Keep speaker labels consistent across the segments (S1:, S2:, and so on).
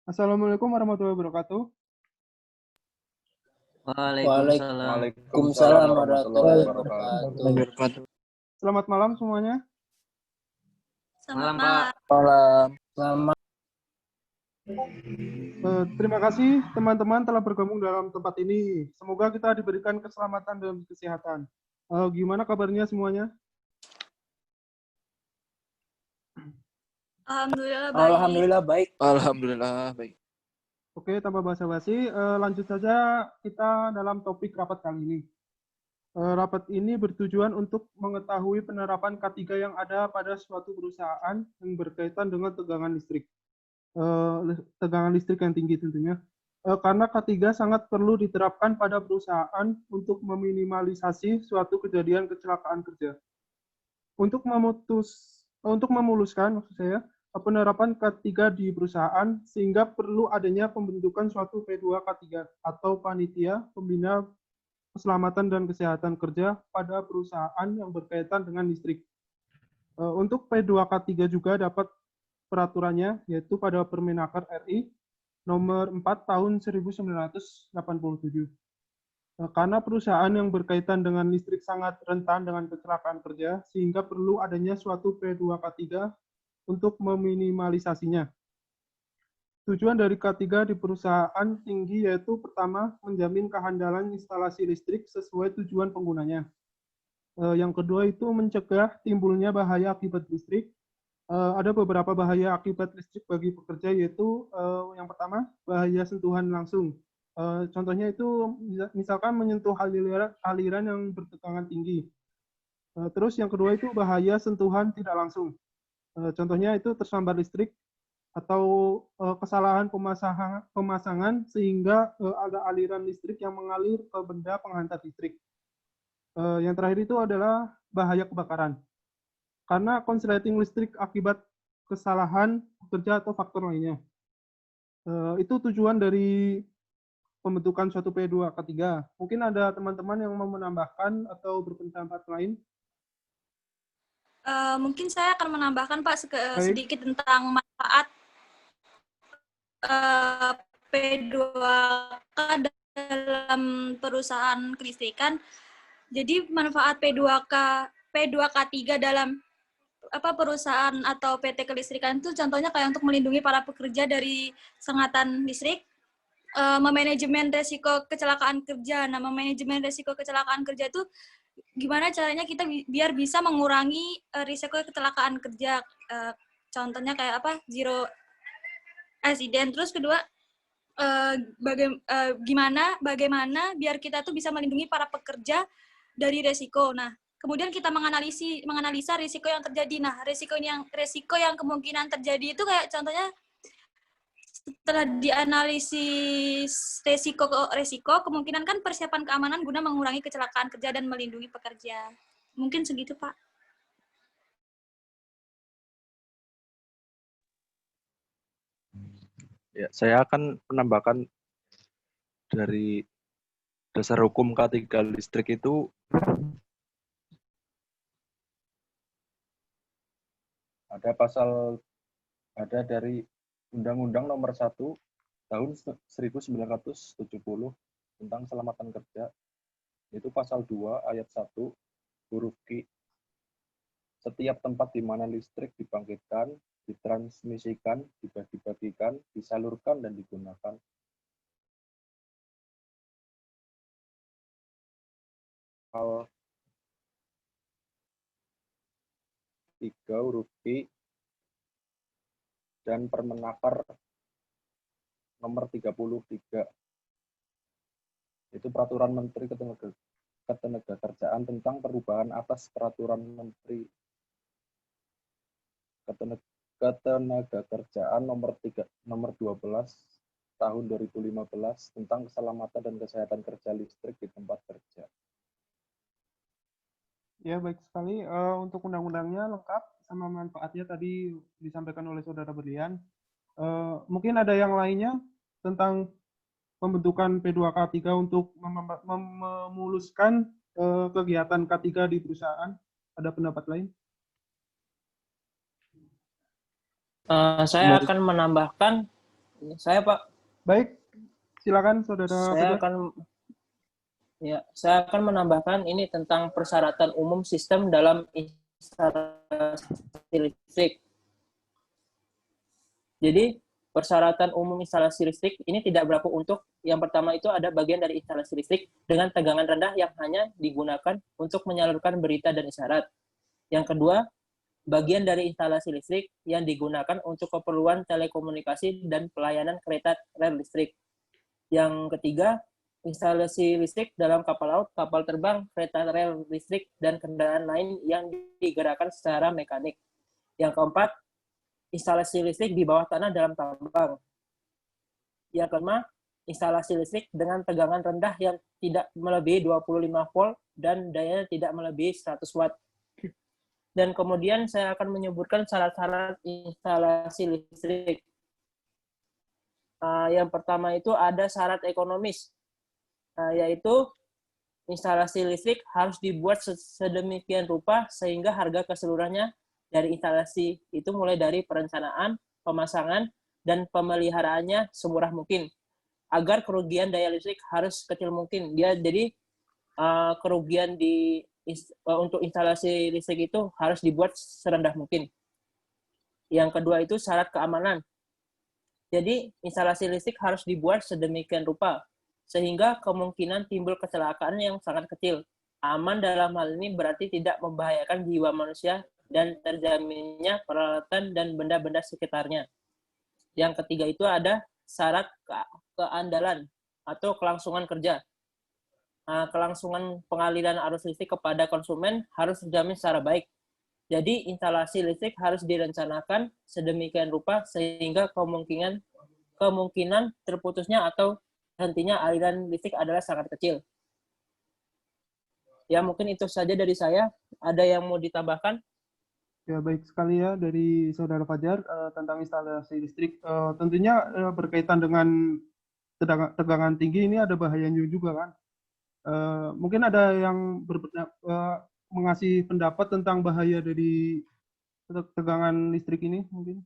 S1: Assalamualaikum warahmatullahi wabarakatuh.
S2: Waalaikumsalam.
S3: Waalaikumsalam warahmatullahi wabarakatuh.
S1: Selamat malam semuanya.
S2: Malam, Pak.
S3: Malam. Selamat.
S1: Terima kasih teman-teman telah bergabung dalam tempat ini. Semoga kita diberikan keselamatan dan kesehatan. Gimana kabarnya semuanya?
S4: Alhamdulillah baik.
S3: Alhamdulillah baik.
S2: Alhamdulillah baik.
S1: Oke, tanpa basa-basi, lanjut saja kita dalam topik rapat kali ini. Rapat ini bertujuan untuk mengetahui penerapan K3 yang ada pada suatu perusahaan yang berkaitan dengan tegangan listrik. Tegangan listrik yang tinggi tentunya. Karena K3 sangat perlu diterapkan pada perusahaan untuk meminimalisasi suatu kejadian kecelakaan kerja. Untuk memuluskan maksud saya, penerapan K3 di perusahaan sehingga perlu adanya pembentukan suatu P2K3 atau panitia pembina keselamatan dan kesehatan kerja pada perusahaan yang berkaitan dengan listrik. Untuk P2K3 juga dapat peraturannya, yaitu pada Permenaker RI nomor 4 tahun 1987. Karena perusahaan yang berkaitan dengan listrik sangat rentan dengan kecelakaan kerja, sehingga perlu adanya suatu P2K3 untuk meminimalisasinya. Tujuan dari K3 di perusahaan tinggi yaitu pertama, menjamin kehandalan instalasi listrik sesuai tujuan penggunanya. Yang kedua itu mencegah timbulnya bahaya akibat listrik. Ada beberapa bahaya akibat listrik bagi pekerja yaitu yang pertama, bahaya sentuhan langsung. Contohnya itu misalkan menyentuh aliran yang bertegangan tinggi. Terus yang kedua itu bahaya sentuhan tidak langsung. Contohnya itu tersambar listrik atau kesalahan pemasangan sehingga ada aliran listrik yang mengalir ke benda penghantar listrik. Yang terakhir itu adalah bahaya kebakaran. Karena konsleting listrik akibat kesalahan pekerja atau faktor lainnya. Itu tujuan dari pembentukan suatu P2K3. Mungkin ada teman-teman yang mau menambahkan atau berpendapat lain?
S4: Mungkin saya akan menambahkan Pak sedikit tentang manfaat P2K dalam perusahaan kelistrikan. Jadi manfaat P2K3 dalam perusahaan atau PT kelistrikan itu contohnya kayak untuk melindungi para pekerja dari sengatan listrik, memanajemen resiko kecelakaan kerja. Nah, memanajemen resiko kecelakaan kerja itu gimana caranya kita biar bisa mengurangi risiko kecelakaan kerja. Contohnya kayak zero accident. Terus kedua, bagaimana biar kita tuh bisa melindungi para pekerja dari resiko. Nah, kemudian kita menganalisa risiko yang terjadi. Nah, risiko yang kemungkinan terjadi itu kayak contohnya setelah dianalisis resiko kemungkinan kan persiapan keamanan guna mengurangi kecelakaan kerja dan melindungi pekerja. Mungkin segitu, Pak.
S5: Ya, saya akan menambahkan dari dasar hukum K3 listrik itu ada dari Undang-Undang Nomor 1 Tahun 1970 tentang keselamatan kerja. Itu pasal 2 ayat 1 huruf Q. Setiap tempat di mana listrik dibangkitkan, ditransmisikan, dibagi-bagikan, disalurkan dan digunakan pasal 3 huruf Q dan Permenaker nomor 33. Itu peraturan Menteri Ketenagakerjaan tentang perubahan atas peraturan Menteri Ketenagakerjaan nomor 12 tahun 2015 tentang keselamatan dan kesehatan kerja listrik di tempat kerja.
S1: Ya, baik sekali. Untuk undang-undangnya lengkap sama manfaatnya tadi disampaikan oleh Saudara Berlian. Mungkin ada yang lainnya tentang pembentukan P2K3 untuk memuluskan kegiatan K3 di perusahaan. Ada pendapat lain?
S3: Saya akan menambahkan Saya Pak,
S1: Baik, silakan Saudara
S3: saya
S1: Fajar.
S3: saya akan menambahkan ini tentang persyaratan umum sistem dalam instalasi listrik. Jadi persyaratan umum instalasi listrik ini tidak berlaku untuk yang pertama itu ada bagian dari instalasi listrik dengan tegangan rendah yang hanya digunakan untuk menyalurkan berita dan isyarat. Yang kedua, bagian dari instalasi listrik yang digunakan untuk keperluan telekomunikasi dan pelayanan kereta rel listrik. Yang ketiga, instalasi listrik dalam kapal laut, kapal terbang, kereta rel listrik, dan kendaraan lain yang digerakkan secara mekanik. Yang keempat, instalasi listrik di bawah tanah dalam tambang. Yang kelima, instalasi listrik dengan tegangan rendah yang tidak melebihi 25 volt dan dayanya tidak melebihi 100 watt. Dan kemudian saya akan menyebutkan syarat-syarat instalasi listrik. Yang pertama itu ada syarat ekonomis, yaitu instalasi listrik harus dibuat sedemikian rupa sehingga harga keseluruhannya dari instalasi itu mulai dari perencanaan, pemasangan, dan pemeliharaannya semurah mungkin. Agar kerugian daya listrik harus kecil mungkin. Jadi kerugian untuk instalasi listrik itu harus dibuat serendah mungkin. Yang kedua itu syarat keamanan. Jadi instalasi listrik harus dibuat sedemikian rupa sehingga kemungkinan timbul kecelakaan yang sangat kecil. Aman dalam hal ini berarti tidak membahayakan jiwa manusia dan terjaminnya peralatan dan benda-benda sekitarnya. Yang ketiga itu ada syarat keandalan atau kelangsungan kerja. Kelangsungan pengaliran arus listrik kepada konsumen harus terjamin secara baik. Jadi instalasi listrik harus direncanakan sedemikian rupa sehingga kemungkinan terputusnya atau hentinya aliran listrik adalah sangat kecil. Ya, mungkin itu saja dari saya. Ada yang mau ditambahkan?
S1: Ya, baik sekali ya dari Saudara Fajar tentang instalasi listrik. Tentunya berkaitan dengan tegangan tinggi ini ada bahayanya juga kan. Mungkin ada yang mengasih pendapat tentang bahaya dari tegangan listrik ini mungkin.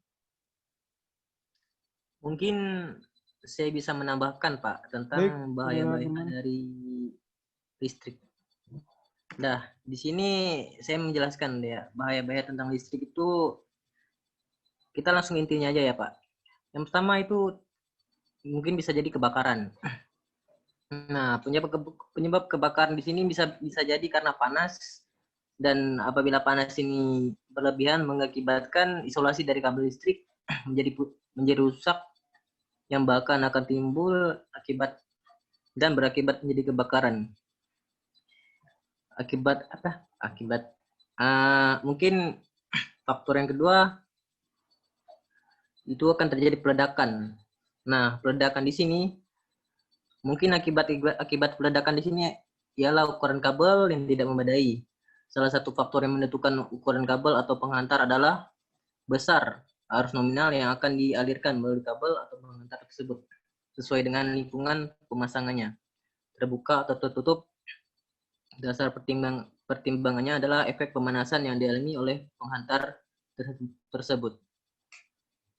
S2: Mungkin saya bisa menambahkan Pak tentang bahaya-bahaya dari listrik. Nah, di sini saya menjelaskan ya bahaya-bahaya tentang listrik itu kita langsung intinya aja ya Pak. Yang pertama itu mungkin bisa jadi kebakaran. Nah, penyebab kebakaran di sini bisa jadi karena panas, dan apabila panas ini berlebihan mengakibatkan isolasi dari kabel listrik menjadi rusak, yang bahkan akan timbul berakibat menjadi kebakaran. Mungkin faktor yang kedua itu akan terjadi peledakan. Nah, peledakan di sini mungkin akibat peledakan di sini ialah ukuran kabel yang tidak memadai. Salah satu faktor yang menentukan ukuran kabel atau penghantar adalah besar arus nominal yang akan dialirkan melalui kabel atau penghantar tersebut sesuai dengan lingkungan pemasangannya, terbuka atau tertutup. Dasar pertimbangannya adalah efek pemanasan yang dialami oleh penghantar tersebut.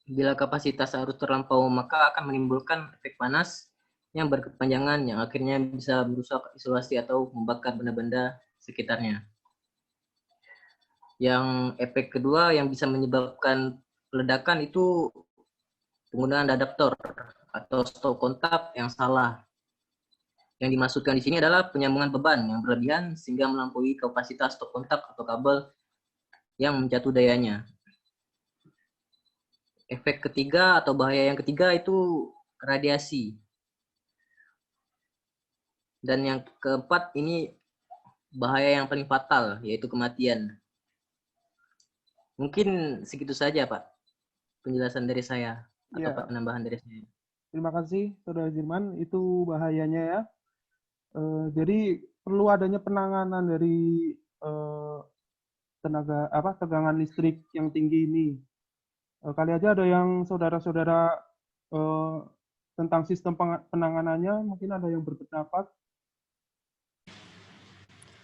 S2: Bila kapasitas arus terlampau, maka akan menimbulkan efek panas yang berkepanjangan yang akhirnya bisa merusak isolasi atau membakar benda-benda sekitarnya. Yang efek kedua yang bisa menyebabkan ledakan itu penggunaan adaptor atau stop kontak yang salah. Yang dimaksudkan di sini adalah penyambungan beban yang berlebihan sehingga melampaui kapasitas stop kontak atau kabel yang menjatuh dayanya. Efek ketiga atau bahaya yang ketiga itu radiasi. Dan yang keempat ini bahaya yang paling fatal, yaitu kematian. Mungkin segitu saja Pak penjelasan dari saya atau penambahan dari saya.
S1: Terima kasih Saudara Jirman, itu bahayanya ya. Jadi perlu adanya penanganan dari tegangan listrik yang tinggi ini. Kali aja ada yang saudara-saudara tentang sistem penanganannya, mungkin ada yang berpendapat.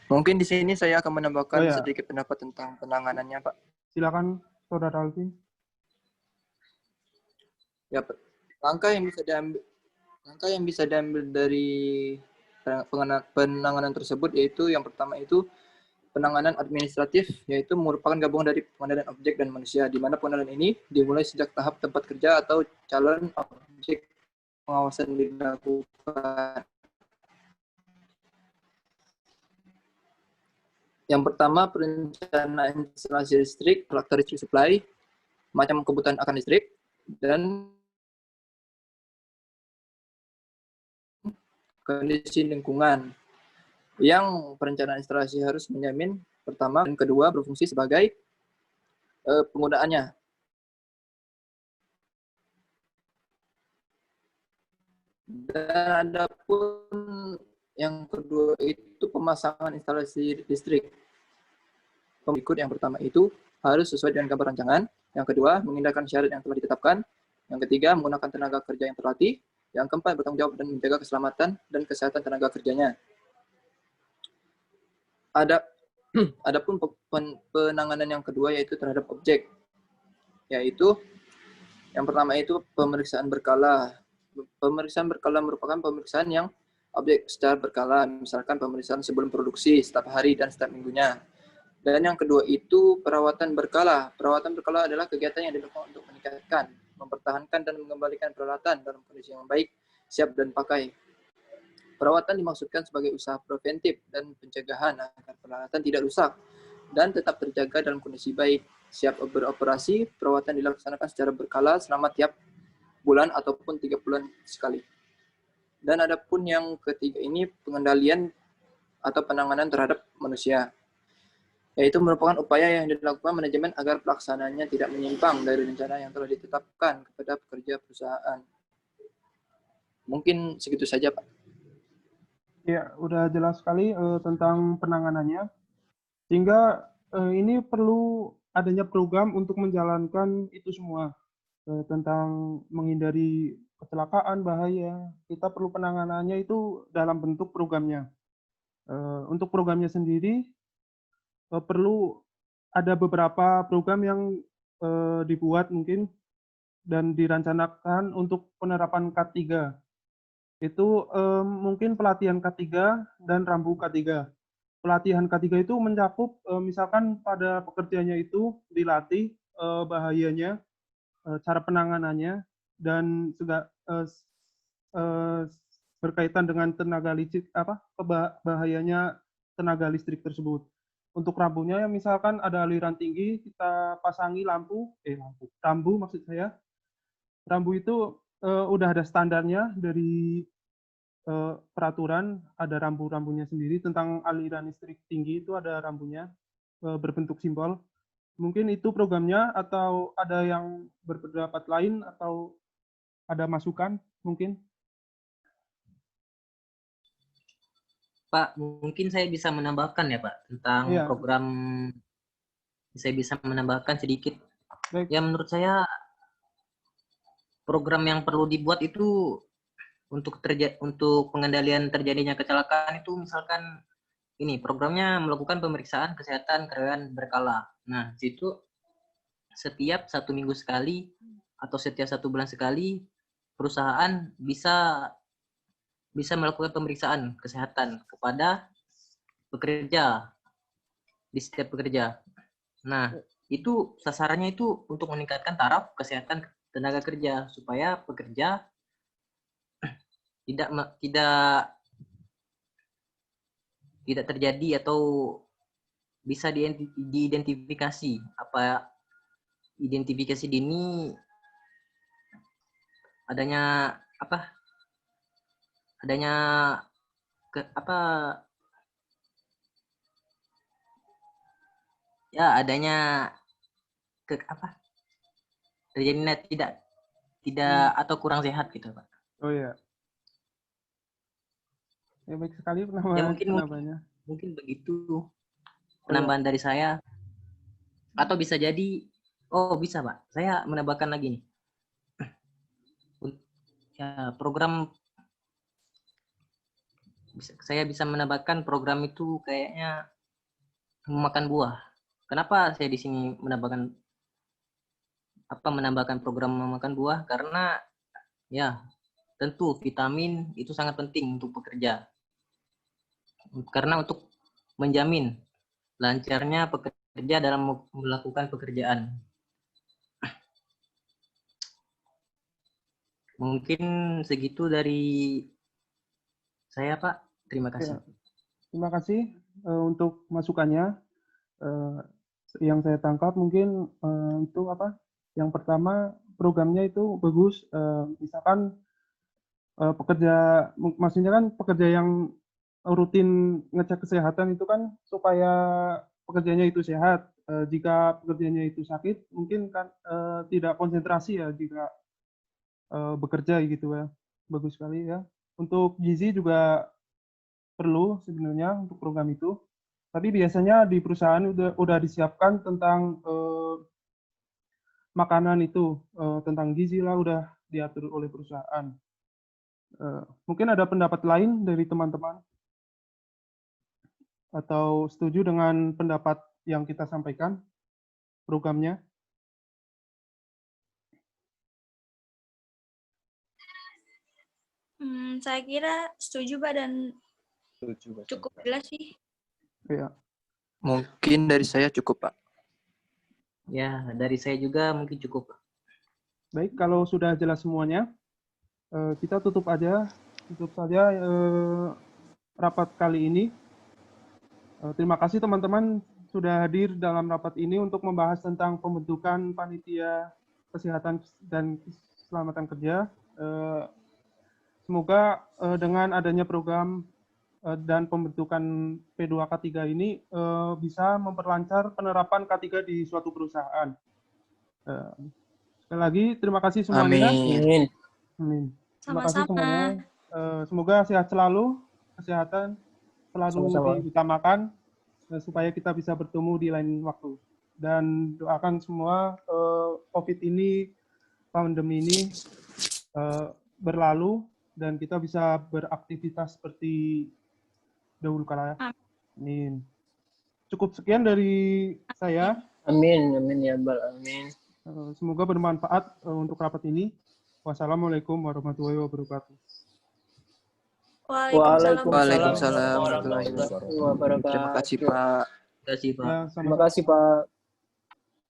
S6: Mungkin di sini saya akan menambahkan sedikit pendapat tentang penanganannya, Pak.
S1: Silakan, Saudara Alvin.
S6: Ya, langkah yang bisa diambil dari penanganan tersebut yaitu yang pertama itu penanganan administratif, yaitu merupakan gabungan dari pengendalian objek dan manusia, di mana pengendalian ini dimulai sejak tahap tempat kerja atau calon objek pengawasan dilakukan. Yang pertama, perencanaan instalasi listrik, characteristic supply, macam kebutuhan akan listrik, dan kondisi lingkungan. Yang perencanaan instalasi harus menjamin pertama dan kedua berfungsi sebagai penggunaannya. Dan ada pun yang kedua itu pemasangan instalasi listrik. Berikut yang pertama itu harus sesuai dengan gambar rancangan. Yang kedua, mengindahkan syarat yang telah ditetapkan. Yang ketiga, menggunakan tenaga kerja yang terlatih. Yang keempat, bertanggung jawab dan menjaga keselamatan dan kesehatan tenaga kerjanya. Adapun penanganan yang kedua yaitu terhadap objek, yaitu yang pertama itu pemeriksaan berkala. Pemeriksaan berkala merupakan pemeriksaan yang objek secara berkala, misalkan pemeriksaan sebelum produksi, setiap hari dan setiap minggunya. Dan yang kedua itu perawatan berkala. Perawatan berkala adalah kegiatan yang dilakukan untuk meningkatkan, mempertahankan dan mengembalikan peralatan dalam kondisi yang baik, siap dan pakai. Perawatan dimaksudkan sebagai usaha preventif dan pencegahan agar peralatan tidak rusak dan tetap terjaga dalam kondisi baik, siap beroperasi. Perawatan dilaksanakan secara berkala selama tiap bulan ataupun 3 bulan sekali. Dan ada pun yang ketiga ini pengendalian atau penanganan terhadap manusia, yaitu merupakan upaya yang dilakukan manajemen agar pelaksanaannya tidak menyimpang dari rencana yang telah ditetapkan kepada pekerja perusahaan. Mungkin segitu saja, Pak.
S1: Ya, udah jelas sekali tentang penanganannya. Sehingga ini perlu adanya program untuk menjalankan itu semua. Tentang menghindari kecelakaan, bahaya. Kita perlu penanganannya itu dalam bentuk programnya. Untuk programnya sendiri, perlu ada beberapa program yang dibuat mungkin dan dirancangkan untuk penerapan K3. Itu mungkin pelatihan K3 dan rambu K3. Pelatihan K3 itu mencakup misalkan pada pekerjaannya itu dilatih bahayanya, cara penanganannya, dan berkaitan dengan tenaga listrik, bahayanya tenaga listrik tersebut. Untuk rambunya, misalkan ada aliran tinggi, kita pasangi rambu maksud saya. Rambu itu udah ada standarnya dari peraturan, ada rambu-rambunya sendiri tentang aliran listrik tinggi, itu ada rambunya berbentuk simbol. Mungkin itu programnya, atau ada yang berpendapat lain, atau ada masukan mungkin?
S2: Pak, mungkin saya bisa menambahkan ya Pak tentang program. Saya bisa menambahkan sedikit.
S1: Baik.
S2: Ya menurut saya program yang perlu dibuat itu untuk pengendalian terjadinya kecelakaan itu misalkan ini programnya melakukan pemeriksaan kesehatan karyawan berkala. Nah, situ setiap 1 minggu sekali atau setiap 1 bulan sekali perusahaan bisa melakukan pemeriksaan kesehatan kepada pekerja di setiap pekerja. Nah, itu sasarannya itu untuk meningkatkan taraf kesehatan tenaga kerja supaya pekerja tidak terjadi atau bisa diidentifikasi identifikasi dini adanya terjadinya tidak atau kurang sehat gitu Pak.
S1: Oh ya. Ya baik sekali
S2: penambahannya. Mungkin begitu penambahan dari saya. Atau bisa jadi, bisa Pak. Saya menambahkan lagi nih. Ya, saya bisa menambahkan program itu kayaknya memakan buah. Kenapa saya di sini menambahkan program memakan buah? Karena Ya, tentu vitamin itu sangat penting untuk pekerja. Karena untuk menjamin lancarnya pekerja dalam melakukan pekerjaan. Mungkin segitu dari saya, Pak. Terima kasih.
S1: Ya, terima kasih untuk masukannya. Yang saya tangkap mungkin itu apa? Yang pertama, programnya itu bagus. Misalkan maksudnya kan pekerja yang rutin ngecek kesehatan itu kan supaya pekerjanya itu sehat. Jika pekerjanya itu sakit, mungkin kan tidak konsentrasi ya jika bekerja gitu ya. Bagus sekali ya. Untuk gizi juga perlu sebenarnya untuk program itu. Tapi biasanya di perusahaan udah disiapkan tentang makanan itu, tentang gizi lah udah diatur oleh perusahaan. Mungkin ada pendapat lain dari teman-teman atau setuju dengan pendapat yang kita sampaikan programnya?
S4: Saya kira setuju, Pak, dan
S5: Setuju, Pak.
S4: cukup jelas sih.
S1: Ya.
S6: Mungkin dari saya cukup, Pak.
S2: Ya, dari saya juga mungkin cukup.
S1: Baik, kalau sudah jelas semuanya, kita tutup saja rapat kali ini. Terima kasih teman-teman sudah hadir dalam rapat ini untuk membahas tentang pembentukan panitia kesehatan dan keselamatan kerja. Semoga dengan adanya program dan pembentukan P2K3 ini bisa memperlancar penerapan K3 di suatu perusahaan. Sekali lagi, terima kasih semuanya.
S6: Amin.
S1: Amin. Terima kasih
S4: Sama-sama.
S1: semuanya. Semoga sehat selalu, kesehatan selalu
S3: Sama-sama.
S1: diutamakan supaya kita bisa bertemu di lain waktu. Dan doakan semua COVID ini, pandemi ini berlalu dan kita bisa beraktivitas seperti dahulu kala. Amin. Cukup sekian dari saya.
S3: Amin, amin ya Bal, amin.
S1: Semoga bermanfaat untuk rapat ini. Wassalamualaikum warahmatullahi wabarakatuh.
S6: Waalaikumsalam warahmatullahi wabarakatuh.
S3: wabarakatuh.
S6: Terima kasih, Pak.
S2: Terima kasih, Pak.
S1: Ya,
S3: Terima kasih Pak.